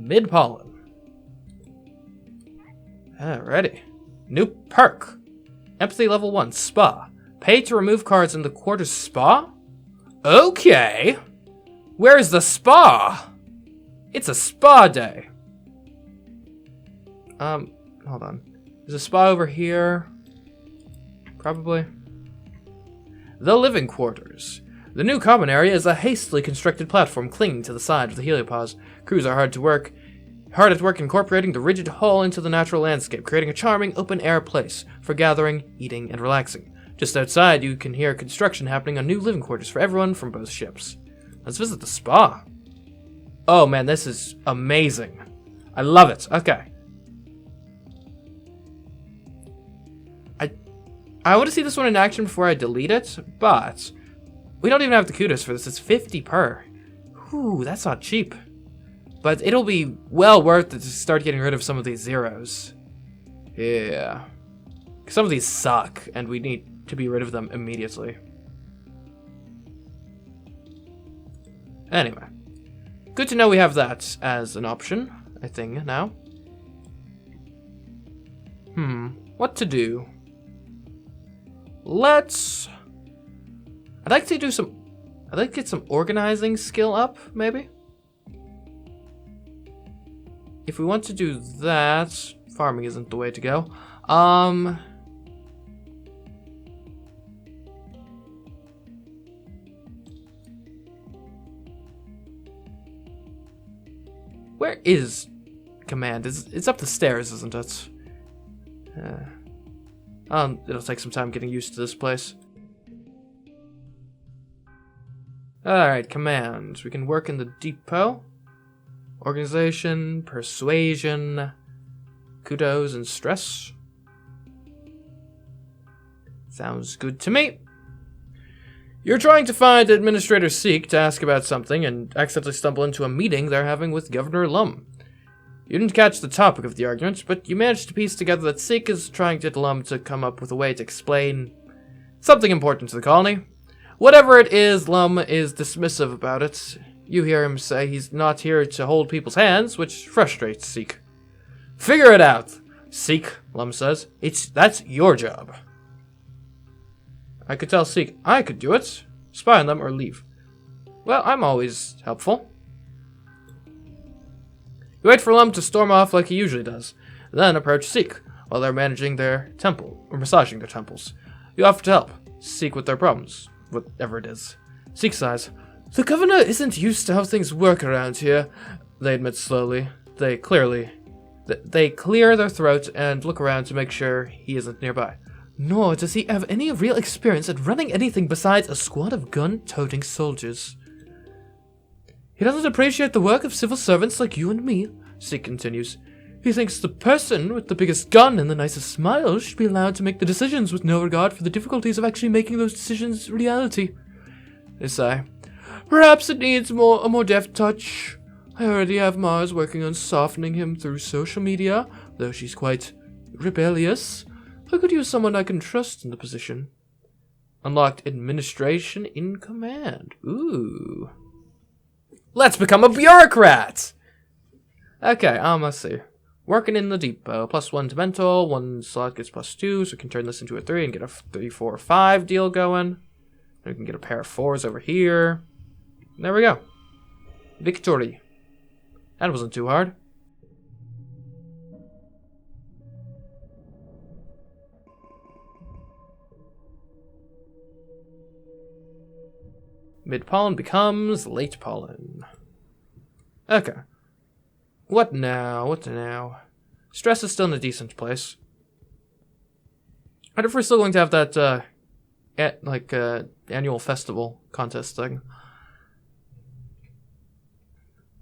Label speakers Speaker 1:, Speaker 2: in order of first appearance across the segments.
Speaker 1: Mid-pollen. Alrighty. New perk. Empathy level 1. Spa. Pay to remove cards in the quarter's spa? Okay. Where's the spa? It's a spa day. Hold on. There's a spa over here. Probably. The living quarters. The new common area is a hastily constructed platform clinging to the side of the heliopause. Crews are hard at work incorporating the rigid hull into the natural landscape, creating a charming open-air place for gathering, eating, and relaxing. Just outside, you can hear construction happening on new living quarters for everyone from both ships. Let's visit the spa. Oh man, this is amazing. I love it. Okay. I want to see this one in action before I delete it, but we don't even have the kudos for this. It's 50 per. Ooh, that's not cheap. But it'll be well worth it to start getting rid of some of these zeros. Yeah. Some of these suck, and we need to be rid of them immediately. Anyway. Good to know we have that as an option, I think, now. What to do? I'd like to get some organizing skill up, maybe? If we want to do that, farming isn't the way to go. Where is command? It's up the stairs, isn't it? It'll take some time getting used to this place. Alright, commands. We can work in the depot. Organization, persuasion, kudos, and stress. Sounds good to me. You're trying to find Administrator Seek to ask about something and accidentally stumble into a meeting they're having with Governor Lum. You didn't catch the topic of the argument, but you managed to piece together that Seek is trying to get Lum to come up with a way to explain something important to the colony. Whatever it is, Lum is dismissive about it. You hear him say he's not here to hold people's hands, which frustrates Seek. Figure it out, Seek, Lum says. That's your job. I could tell Seek I could do it, spy on them, or leave. Well, I'm always helpful. You wait for Lum to storm off like he usually does, then approach Seek while they're managing their temple, or massaging their temples. You offer to help Seek with their problems, whatever it is. Seek sighs. The governor isn't used to how things work around here, they admit slowly. They clear their throat and look around to make sure he isn't nearby. Nor does he have any real experience at running anything besides a squad of gun-toting soldiers. He doesn't appreciate the work of civil servants like you and me, Seek continues. He thinks the person with the biggest gun and the nicest smile should be allowed to make the decisions with no regard for the difficulties of actually making those decisions reality. They sigh. Perhaps it needs a more deft touch. I already have Mars working on softening him through social media, though she's quite rebellious. I could use someone I can trust in the position. Unlocked administration in command. Ooh. Let's become a bureaucrat! Okay, let's see. Working in the depot. +1 to mental. One slot gets +2, so we can turn this into a 3 and get a 3, 4, 5 deal going. We can get a pair of 4s over here. There we go. Victory. That wasn't too hard. Mid-pollen becomes late pollen. Okay. What now? What now? Stress is still in a decent place. I wonder if we're still going to have that, annual festival contest thing.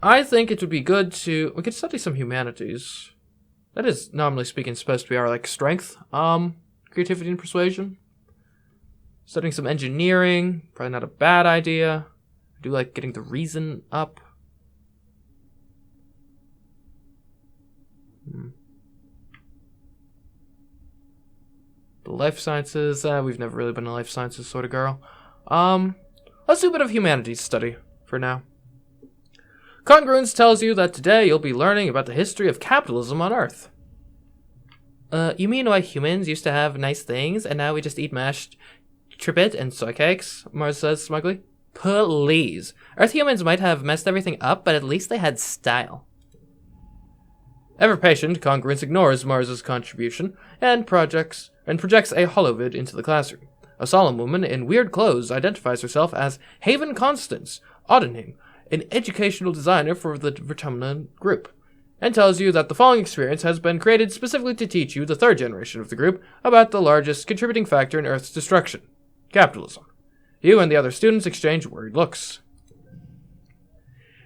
Speaker 1: I think it would be good to... We could study some humanities. That is, nominally speaking, supposed to be our, strength. Creativity and persuasion. Studying some engineering, probably not a bad idea. I do like getting the reason up. The life sciences, we've never really been a life sciences sort of girl. Let's do a bit of humanities study for now. Congruence tells you that today you'll be learning about the history of capitalism on Earth. You mean why humans used to have nice things and now we just eat mashed trippet and soy cakes? Mars says smugly. Please. Earth humans might have messed everything up, but at least they had style. Ever patient, Congruence ignores Mars's contribution and projects a holovid into the classroom. A solemn woman in weird clothes identifies herself as Haven Constance Audening, an educational designer for the Vertumna group, and tells you that the following experience has been created specifically to teach you, the third generation of the group, about the largest contributing factor in Earth's destruction, capitalism. You and the other students exchange worried looks.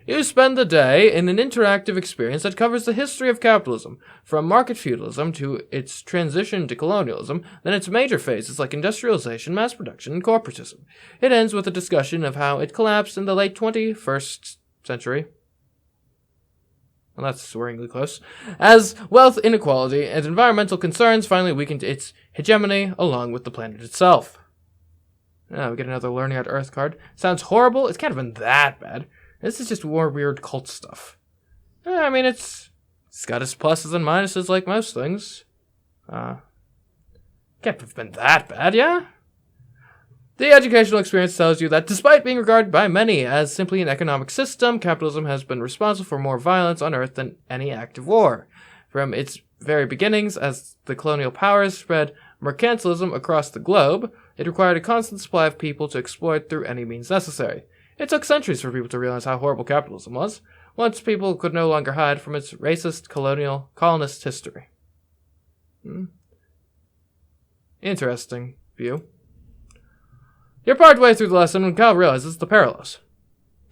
Speaker 1: You spend the day in an interactive experience that covers the history of capitalism, from market feudalism to its transition to colonialism, then its major phases like industrialization, mass production, and corporatism. It ends with a discussion of how it collapsed in the late 21st century. Well, that's worryingly close. As wealth inequality and environmental concerns finally weakened its hegemony along with the planet itself. We get another Learning at Earth card. Sounds horrible. It's kind of been that bad. This is just more weird cult stuff. I mean, it's got its pluses and minuses like most things. Can't have been that bad, yeah? The educational experience tells you that despite being regarded by many as simply an economic system, capitalism has been responsible for more violence on Earth than any active war. From its very beginnings, as the colonial powers spread mercantilism across the globe, it required a constant supply of people to exploit through any means necessary. It took centuries for people to realize how horrible capitalism was, once people could no longer hide from its racist colonist history. Interesting view. You're partway through the lesson when Cal realizes the parallels.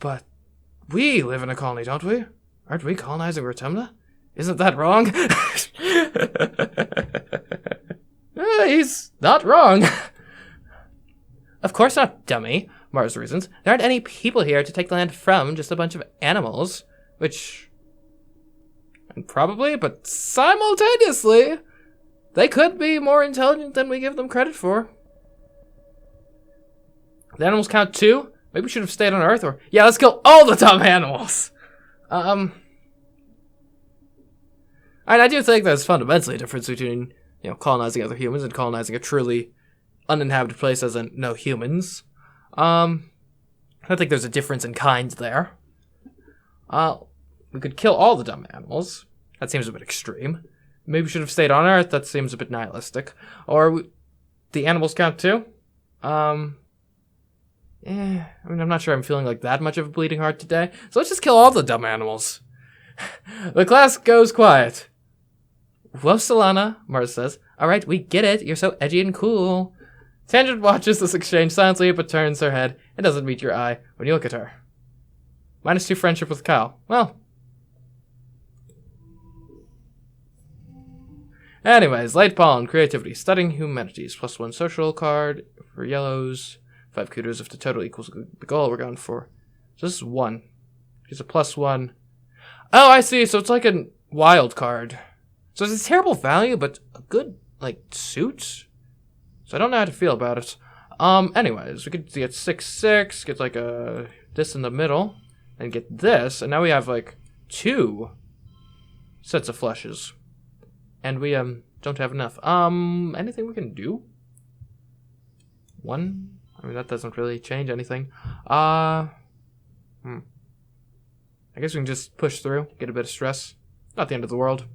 Speaker 1: But we live in a colony, don't we? Aren't we colonizing Rotumna? Isn't that wrong? He's not wrong. Of course not, dummy. Mars reasons. There aren't any people here to take the land from, just a bunch of animals. Which... probably, but simultaneously, they could be more intelligent than we give them credit for. The animals count too? Maybe we should have stayed on Earth, or... yeah, let's kill all the dumb animals! And I do think there's fundamentally a difference between, colonizing other humans and colonizing a truly uninhabited place as in no humans. I think there's a difference in kind there. We could kill all the dumb animals. That seems a bit extreme. Maybe we should have stayed on Earth. That seems a bit nihilistic. Or the animals count too? I'm not sure I'm feeling like that much of a bleeding heart today. So let's just kill all the dumb animals. The class goes quiet. Whoa, Solana, Mars says. Alright, we get it. You're so edgy and cool. Tangent watches this exchange silently, but turns her head and doesn't meet your eye when you look at her. -2 friendship with Kyle. Well. Anyways, light pollen, creativity, studying humanities, +1 social card for yellows, 5 kudos if the total equals the goal we're going for. So this is 1. She's a +1. Oh, I see. So it's like a wild card. So it's a terrible value, but a good, suit? So I don't know how to feel about it. Anyways, we could get 6/6, get this in the middle, and get this, and now we have 2 sets of flushes. And we don't have enough. Anything we can do? 1? I mean, that doesn't really change anything. I guess we can just push through, get a bit of stress. Not the end of the world.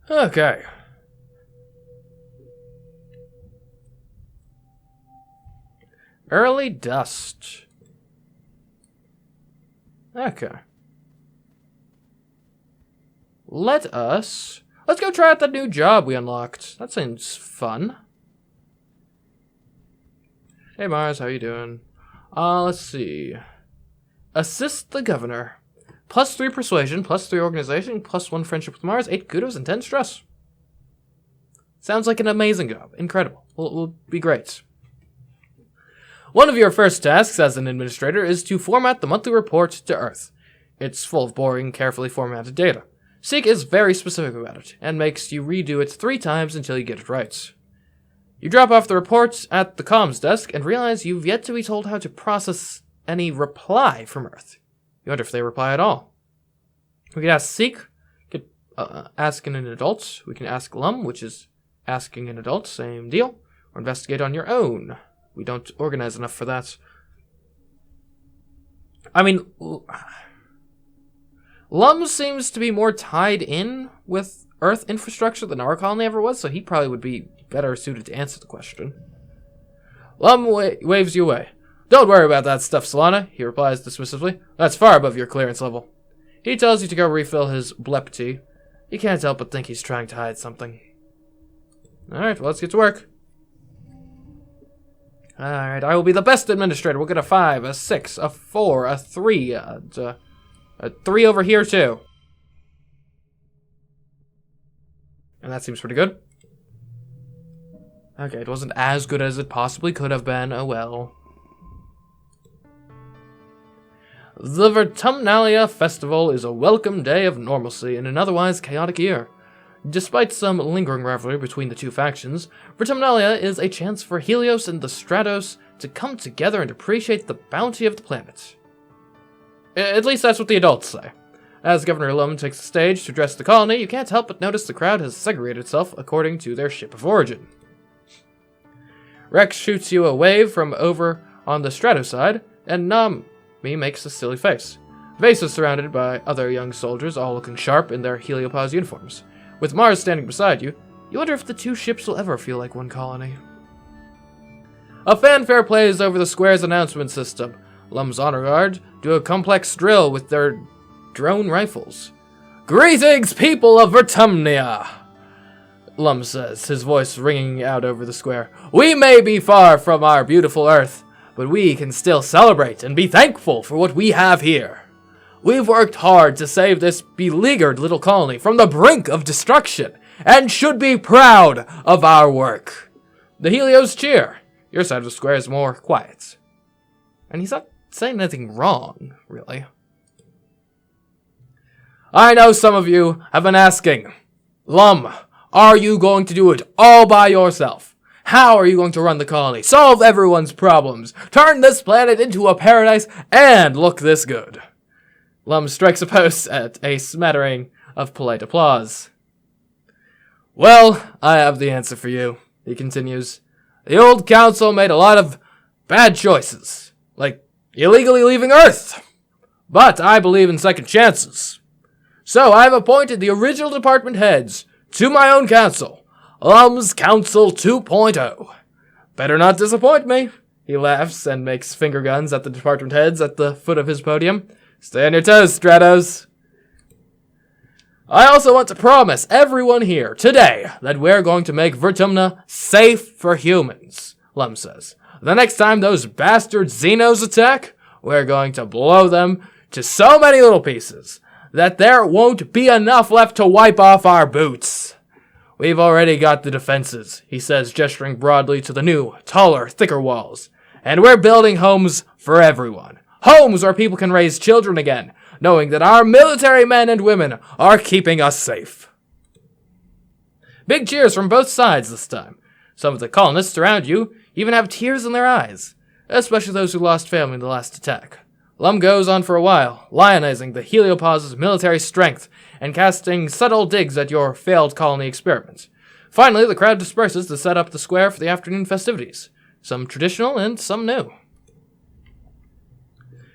Speaker 1: Okay. Early dust. Okay. Let's go try out that new job we unlocked. That seems fun. Hey Mars, how you doing? Let's see. Assist the governor. +3 persuasion, +3 organization, +1 friendship with Mars, 8 kudos, and 10 stress. Sounds like an amazing job. Incredible. Will be great. One of your first tasks as an administrator is to format the monthly report to Earth. It's full of boring, carefully formatted data. Seek is very specific about it, and makes you redo it 3 times until you get it right. You drop off the report at the comms desk and realize you've yet to be told how to process any reply from Earth. You wonder if they reply at all. We could ask Seek, we could ask an adult. We can ask Lum, which is asking an adult, same deal. Or investigate on your own. We don't organize enough for that. I mean, Lum seems to be more tied in with Earth infrastructure than our colony ever was, so he probably would be better suited to answer the question. Lum waves you away. Don't worry about that stuff, Solana, he replies dismissively. That's far above your clearance level. He tells you to go refill his blep tea. You can't help but think he's trying to hide something. Alright, well, let's get to work. Alright, I will be the best administrator. We'll get a 5, a 6, a 4, a 3, a 3 over here, too. And that seems pretty good. Okay, it wasn't as good as it possibly could have been. Oh well. The Vertumnalia Festival is a welcome day of normalcy in an otherwise chaotic year. Despite some lingering rivalry between the two factions, Vertumnalia is a chance for Helios and the Stratos to come together and appreciate the bounty of the planet. At least that's what the adults say. As Governor Lum takes the stage to address the colony, you can't help but notice the crowd has segregated itself according to their ship of origin. Rex shoots you a wave from over on the Strato side, and Nami makes a silly face. Vase is surrounded by other young soldiers, all looking sharp in their heliopause uniforms. With Mars standing beside you, you wonder if the two ships will ever feel like one colony. A fanfare plays over the square's announcement system. Lum's honor guard do a complex drill with their drone rifles. Greetings, people of Vertumnia! Lum says, his voice ringing out over the square. We may be far from our beautiful Earth, but we can still celebrate and be thankful for what we have here. We've worked hard to save this beleaguered little colony from the brink of destruction, and should be proud of our work. The Helios cheer. Your side of the square is more quiet. And he's not saying anything wrong, really. I know some of you have been asking, Lum, are you going to do it all by yourself? How are you going to run the colony, solve everyone's problems, turn this planet into a paradise, and look this good? Lum strikes a pose at a smattering of polite applause. Well, I have the answer for you, he continues. The old council made a lot of bad choices, like illegally leaving Earth. But I believe in second chances. So I've appointed the original department heads to my own council, Lum's Council 2.0. Better not disappoint me. He laughs and makes finger guns at the department heads at the foot of his podium. Stay on your toes, Stratos. I also want to promise everyone here today that we're going to make Vertumna safe for humans, Lum says. The next time those bastard Xenos attack, we're going to blow them to so many little pieces that there won't be enough left to wipe off our boots. We've already got the defenses, he says, gesturing broadly to the new, taller, thicker walls. And we're building homes for everyone. Homes where people can raise children again, knowing that our military men and women are keeping us safe. Big cheers from both sides this time. Some of the colonists around you even have tears in their eyes, especially those who lost family in the last attack. Lum goes on for a while, lionizing the Heliopause's military strength and casting subtle digs at your failed colony experiments. Finally, the crowd disperses to set up the square for the afternoon festivities, some traditional and some new.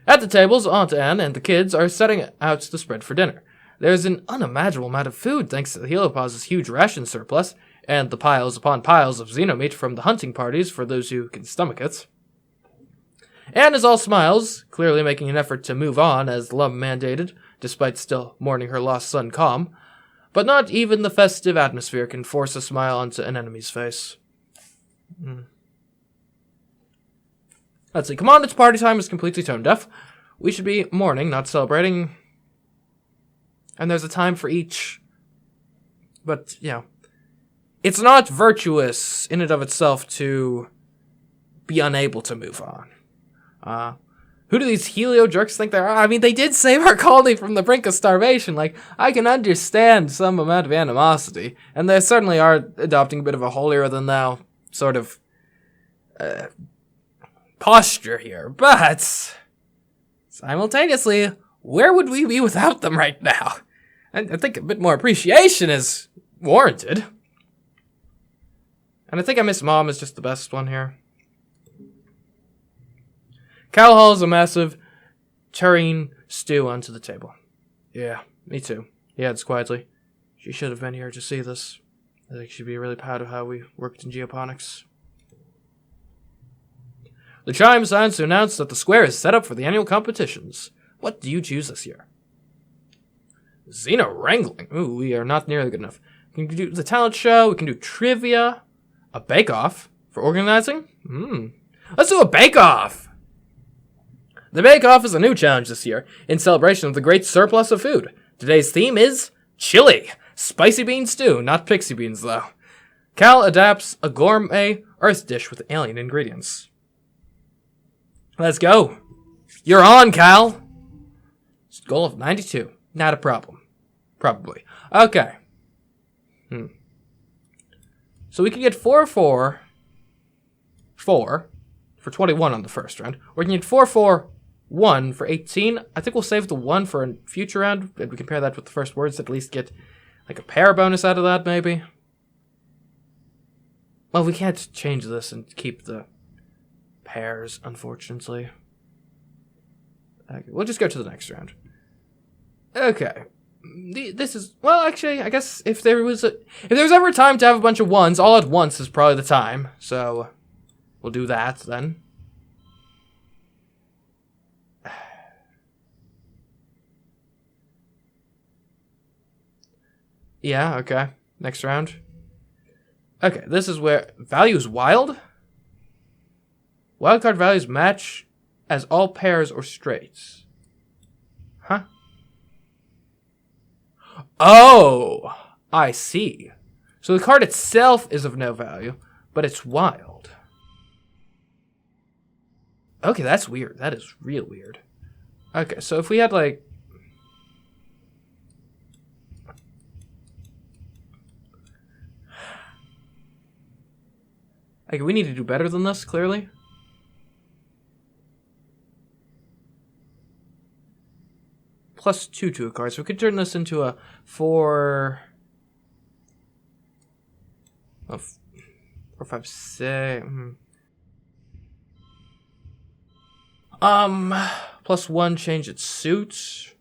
Speaker 1: At the tables, Aunt Anne and the kids are setting out the spread for dinner. There's an unimaginable amount of food thanks to the Heliopause's huge ration surplus, and the piles upon piles of xenommeat from the hunting parties for those who can stomach it. Anne is all smiles, clearly making an effort to move on as Lum mandated, despite still mourning her lost son Calm. But not even the festive atmosphere can force a smile onto an enemy's face. Let's see. Come on, it's party time is completely tone deaf. We should be mourning, not celebrating. And there's a time for each. But, yeah. It's not virtuous in and of itself to be unable to move on. Who do these helio jerks think they are? I mean, they did save our colony from the brink of starvation. Like, I can understand some amount of animosity. And they certainly are adopting a bit of a holier-than-thou sort of posture here, but simultaneously, where would we be without them right now? I think a bit more appreciation is warranted. And I think I Miss Mom is just the best one here. Cal hauls a massive tureen stew onto the table. Yeah, me too. He adds quietly. She should have been here to see this. I think she'd be really proud of how we worked in geoponics. The chime sounds to announce that the square is set up for the annual competitions. What do you choose this year? Xeno wrangling. Ooh, we are not nearly good enough. We can do the talent show. We can do trivia. A bake-off for organizing. Let's do a bake-off. The bake-off is a new challenge this year in celebration of the great surplus of food. Today's theme is chili. Spicy bean stew, not pixie beans though. Cal adapts a gourmet earth dish with alien ingredients. Let's go. You're on, Cal. Goal of 92. Not a problem. Probably. Okay. So we can get 4 for 21 on the first round. Or we can get 1 for 18. I think we'll save the 1 for a future round. And we compare that with the first words to at least get like a pair bonus out of that, maybe. Well, we can't change this and keep the pairs, unfortunately. Okay, we'll just go to the next round. Okay. This is, well, actually, I guess if there was ever a time to have a bunch of 1s all at once is probably the time. So we'll do that then. Yeah, okay. Next round. Okay, this is where values wild. Wildcard values match as all pairs or straights. Huh? Oh, I see. So the card itself is of no value, but it's wild. Okay, that's weird. That is real weird. Okay, so if we had like... Okay, we need to do better than this, clearly. +2 to a card, so we could turn this into a 4... 4, 5, 6... +1 change its suit.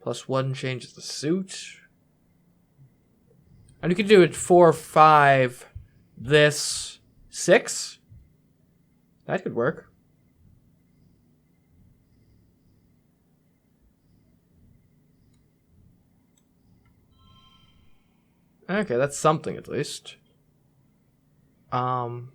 Speaker 1: +1 changes the suit. And we could do it 4, 5... This 6? That could work. Okay, that's something at least. Oh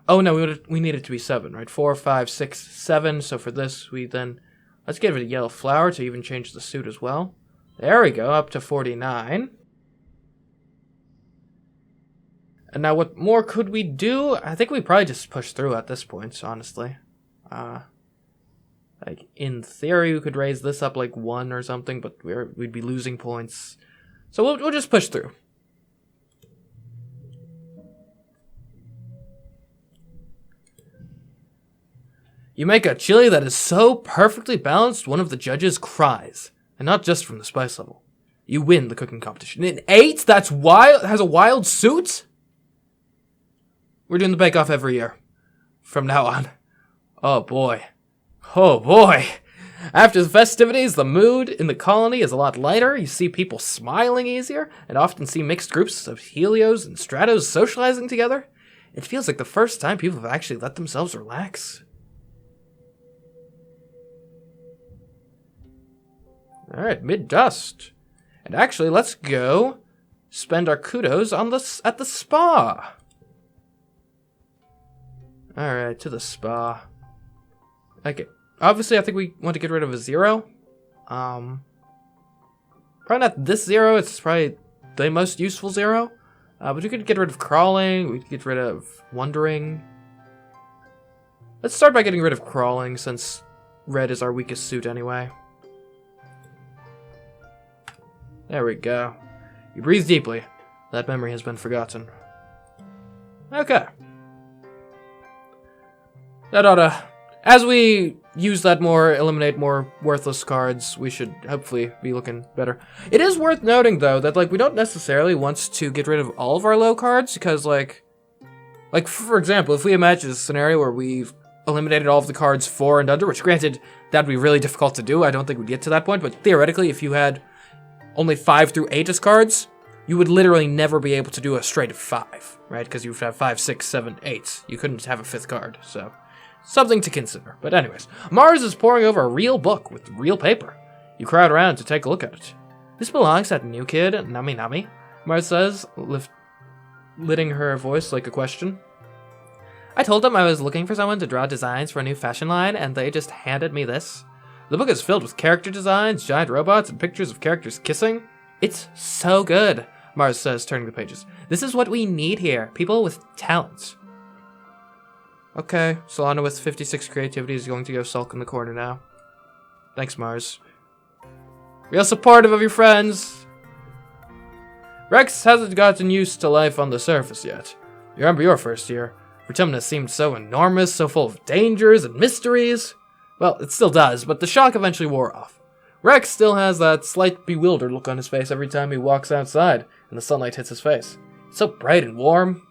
Speaker 1: no, we need it to be 7, right? 4, 5, 6, 7. So for this, we then let's give it a yellow flower to even change the suit as well. There we go, up to 49. And now what more could we do? I think we probably just push through at this point, honestly. Like, in theory, we could raise this up like 1 or something, but we'd be losing points. So we'll just push through. You make a chili that is so perfectly balanced, one of the judges cries. And not just from the spice level. You win the cooking competition. In 8? That's wild. Has a wild suit? We're doing the bake-off every year. From now on. Oh boy. Oh boy. After the festivities, the mood in the colony is a lot lighter. You see people smiling easier, and often see mixed groups of Helios and Stratos socializing together. It feels like the first time people have actually let themselves relax. Alright, mid-dust. And actually, let's go spend our kudos on at the spa. Alright, to the spa. Okay. Obviously, I think we want to get rid of a 0. Probably not this 0. It's probably the most useful 0. But we could get rid of crawling. We could get rid of wandering. Let's start by getting rid of crawling, since red is our weakest suit anyway. There we go. You breathe deeply. That memory has been forgotten. Okay. That oughta... As we use that more, eliminate more worthless cards, we should hopefully be looking better. It is worth noting, though, that, like, we don't necessarily want to get rid of all of our low cards, because, like, for example, if we imagine a scenario where we've eliminated all of the cards 4 and under, which, granted, that'd be really difficult to do, I don't think we'd get to that point, but theoretically, if you had only 5 through 8 as cards, you would literally never be able to do a straight of 5, right? Because you would have 5, 6, 7, 8. You couldn't have a 5th card, so... Something to consider. But anyways, Mars is poring over a real book with real paper. You crowd around to take a look at it. This belongs to that new kid, Nami Nami, Mars says, lifting her voice like a question. I told them I was looking for someone to draw designs for a new fashion line, and they just handed me this. The book is filled with character designs, giant robots, and pictures of characters kissing. It's so good, Mars says, turning the pages. This is what we need here, people with talent. Okay, Solana with 56 creativity is going to go sulk in the corner now. Thanks, Mars. Real supportive of your friends. Rex hasn't gotten used to life on the surface yet. You remember your first year? Vertumnus seemed so enormous, so full of dangers and mysteries. Well, it still does, but the shock eventually wore off. Rex still has that slight bewildered look on his face every time he walks outside and the sunlight hits his face. It's so bright and warm.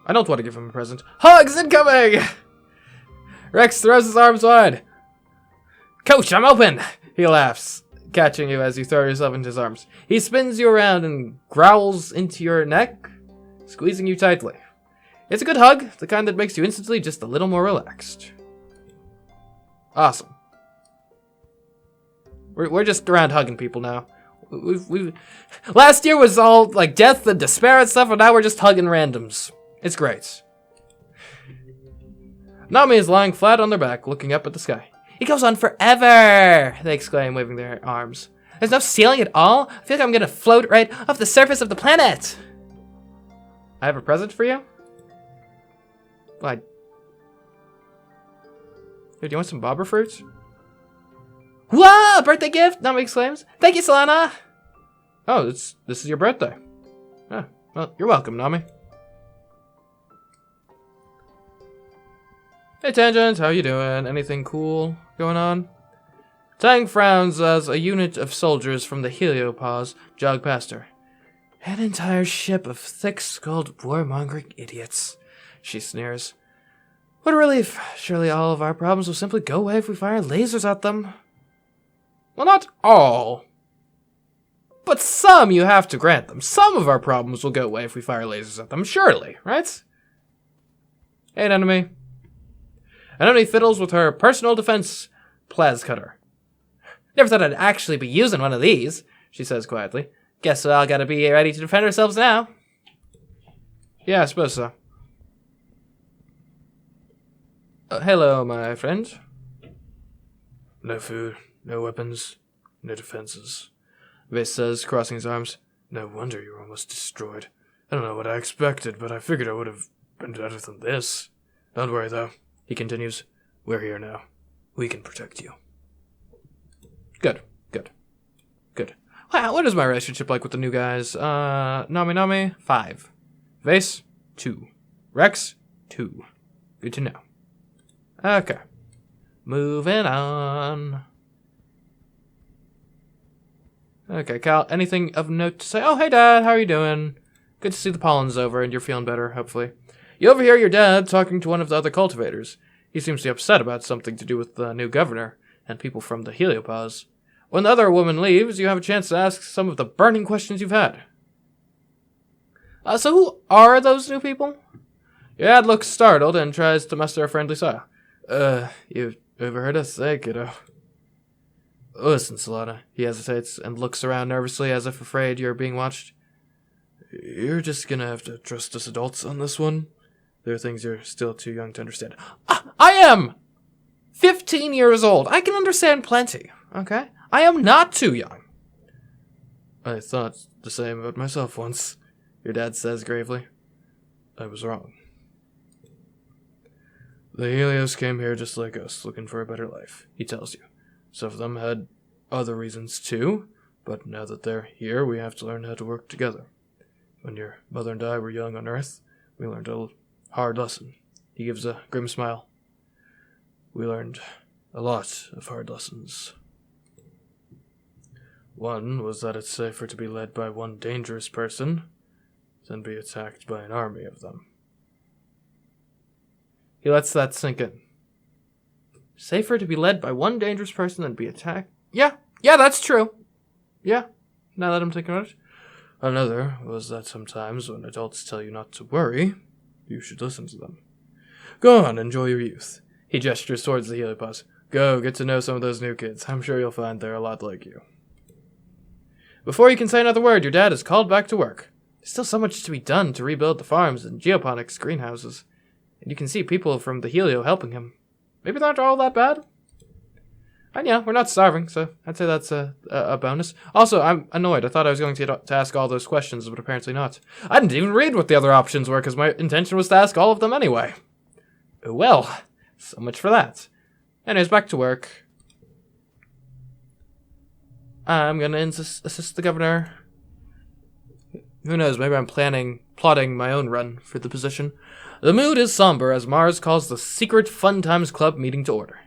Speaker 1: I don't want to give him a present. Hugs incoming! Rex throws his arms wide. Coach, I'm open! He laughs, catching you as you throw yourself into his arms. He spins you around and growls into your neck, squeezing you tightly. It's a good hug, the kind that makes you instantly just a little more relaxed. Awesome. We're just around hugging people now. We've last year was all like death and despair and stuff, and now we're just hugging randoms. It's great. Nami is lying flat on their back, looking up at the sky. It goes on forever, they exclaim, waving their arms. There's no ceiling at all. I feel like I'm gonna float right off the surface of the planet. I have a present for you. What? Hey, do you want some bobber fruits? Whoa! A birthday gift! Nami exclaims. Thank you, Solana! Oh, this is your birthday. Ah, well, you're welcome, Nami. Hey Tangent, how you doing? Anything cool going on? Tang frowns as a unit of soldiers from the heliopause jog past her. An entire ship of thick-skulled, warmongering idiots, she sneers. What a relief. Surely all of our problems will simply go away if we fire lasers at them. Well, not all. But some you have to grant them. Some of our problems will go away if we fire lasers at them, surely, right? Hey, an enemy. An enemy fiddles with her personal defense plas cutter. Never thought I'd actually be using one of these, she says quietly. Guess we all gotta be ready to defend ourselves now. Yeah, I suppose so. Hello, my friend. No food, no weapons, no defenses. Vase says, crossing his arms. No wonder you were almost destroyed. I don't know what I expected, but I figured I would have been better than this. Don't worry, though. He continues, we're here now. We can protect you. Good, good, good. Wow, what is my relationship like with the new guys? Nami, 5. Vase, 2. Rex, 2. Good to know. Okay. Moving on. Okay, Cal, anything of note to say? Oh, hey, Dad, how are you doing? Good to see the pollen's over and you're feeling better, hopefully. You overhear your dad talking to one of the other cultivators. He seems to be upset about something to do with the new governor and people from the heliopause. When the other woman leaves, you have a chance to ask some of the burning questions you've had. So who are those new people? Your dad looks startled and tries to muster a friendly smile. You've overheard us say, kiddo. Listen, Solana. He hesitates and looks around nervously as if afraid you're being watched. You're just gonna have to trust us adults on this one. There are things you're still too young to understand. I am 15 years old. I can understand plenty, okay? I am not too young. I thought the same about myself once, your dad says gravely. I was wrong. The Helios came here just like us, looking for a better life, he tells you. Some of them had other reasons too, But now that they're here, we have to learn how to work together. When your mother and I were young on Earth, we learned a hard lesson. He gives a grim smile. We learned a lot of hard lessons. One was that it's safer to be led by one dangerous person than be attacked by an army of them. He lets that sink in. Safer to be led by one dangerous person than be attacked? Yeah, that's true. Yeah, now that I'm thinking about it. Another was that sometimes when adults tell you not to worry, you should listen to them. Go on, enjoy your youth. He gestures towards the heliopause. Go, get to know some of those new kids. I'm sure you'll find they're a lot like you. Before you can say another word, your dad is called back to work. There's still so much to be done to rebuild the farms and geoponics greenhouses. And you can see people from the Helio helping him. Maybe they're not all that bad. And yeah, we're not starving, so I'd say that's a bonus. Also, I'm annoyed. I thought I was going to ask all those questions, but apparently not. I didn't even read what the other options were, because my intention was to ask all of them anyway. Well, so much for that. Anyways, back to work. I'm going to assist the governor. Who knows, maybe I'm plotting my own run for the position. The mood is somber as Mars calls the secret Fun Times Club meeting to order.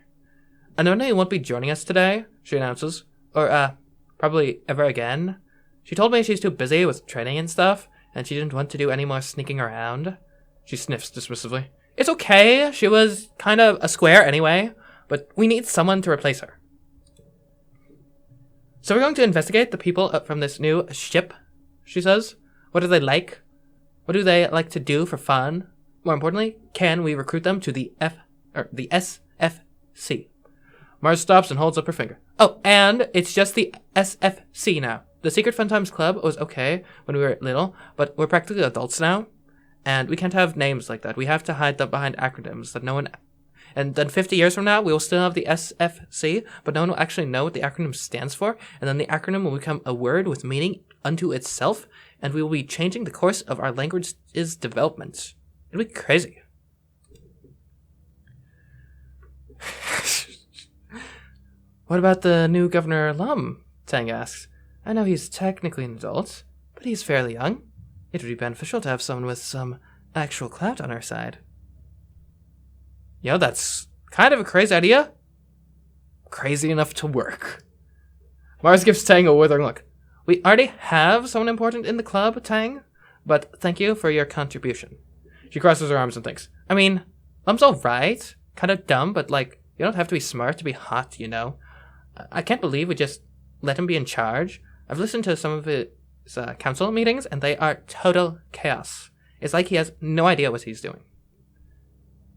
Speaker 1: Anona won't be joining us today, she announces. Or, probably ever again. She told me she's too busy with training and stuff, and she didn't want to do any more sneaking around. She sniffs dismissively. It's okay, she was kind of a square anyway, but we need someone to replace her. So we're going to investigate the people from this new ship, she says. What do they like? What do they like to do for fun? More importantly, can we recruit them to the SFC? Mars stops and holds up her finger. Oh, and it's just the SFC now. The Secret Fun Times Club was okay when we were little, but we're practically adults now, and we can't have names like that. We have to hide them behind acronyms that no one... And then 50 years from now, we will still have the SFC, but no one will actually know what the acronym stands for, and then the acronym will become a word with meaning unto itself, and we will be changing the course of our language's development. It'll be crazy. What about the new Governor Lum? Tang asks. I know he's technically an adult, but he's fairly young. It would be beneficial to have someone with some actual clout on our side. That's kind of a crazy idea. Crazy enough to work. Mars gives Tang a withering look. We already have someone important in the club, Tang, but thank you for your contribution. She crosses her arms and thinks. I mean, Lum's alright. Kind of dumb, but you don't have to be smart to be hot, I can't believe we just let him be in charge. I've listened to some of his council meetings, and they are total chaos. It's like he has no idea what he's doing.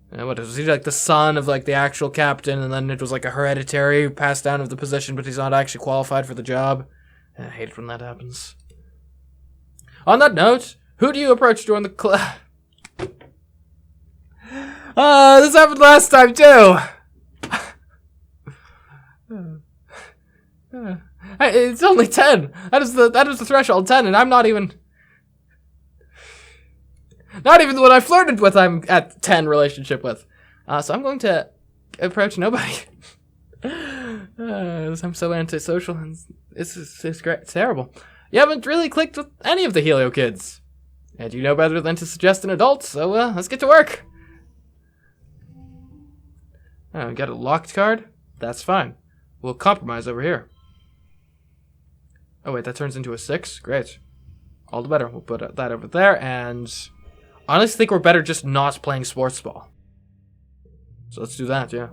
Speaker 1: What is he, the son of the actual captain, and then it was a hereditary pass down of the position, but he's not actually qualified for the job? I hate it when that happens. On that note, who do you approach during the class? This happened last time too. It's only 10. That is the threshold, 10, and I'm not even the one I flirted with. I'm at 10 relationship with. So I'm going to approach nobody. I'm so antisocial, and it's great. It's terrible. You haven't really clicked with any of the Helio kids, and you know better than to suggest an adult. So let's get to work. Got a locked card? That's fine. We'll compromise over here. Oh wait, that turns into a 6? Great. All the better. We'll put that over there, and I honestly think we're better just not playing sports ball. So let's do that, yeah.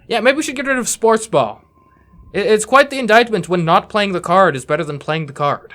Speaker 1: Yeah, maybe we should get rid of sports ball. It's quite the indictment when not playing the card is better than playing the card.